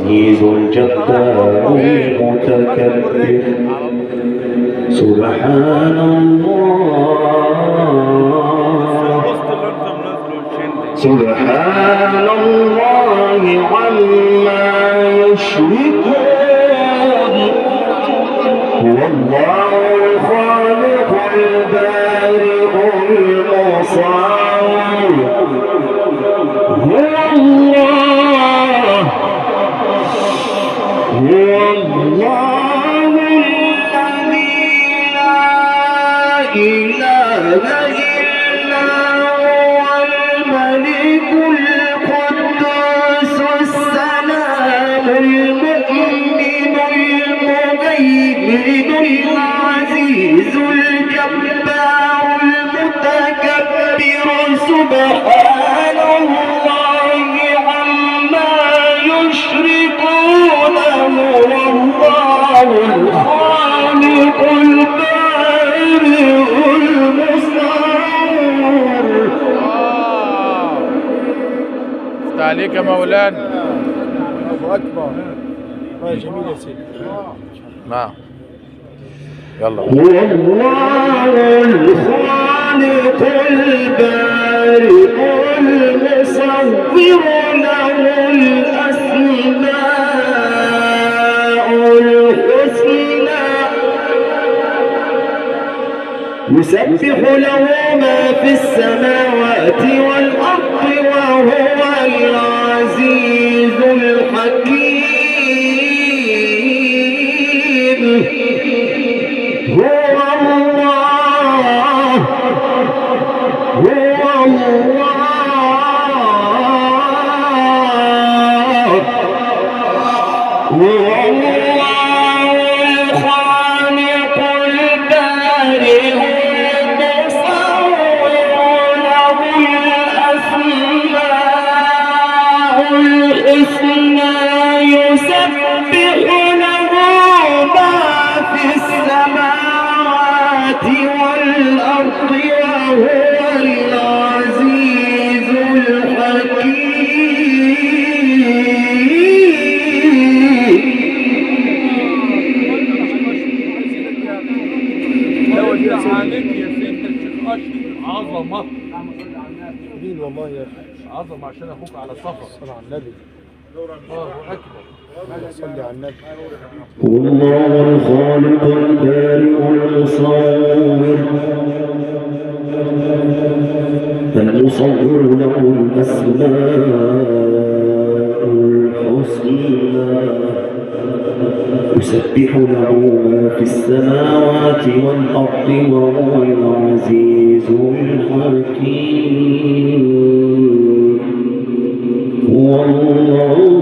العزيز الجبار المتكبر. سبحان الله سبحان الله عما يشركون. هو الله الخالق البارئ المصور. هو الله الذي لا إله إلا هو الملك القدوس السلام المؤمن المهيمن العزيز الجبار المتكبر. سبحان الله عما يشركون. هو الله الخالق البارئ المصور. عليك يا مولانا. الله أكبر. الله جميل يا سيدي. نعم يلا. هو الله الخالق البارئ المصور. له الأسماء الحسنى. يسبح له ما في السماوات والأرض وهو العزيز الحكيم. هو الله الخالق البارئ المصور. له الأسماء الحسنى. يسبح له ما في السماوات والأرض وهو العزيز عظمة جميل والله يا أخي. عظمة عشان أخوك على سفر. صلى على النبي. الله أكبر. صلي على النبي. هو الله الخالق البارئ المصور. المصور له الأسماء الحسنى. يسبح له ما في السماوات والأرض وهو العزيز الحكيم. هو الله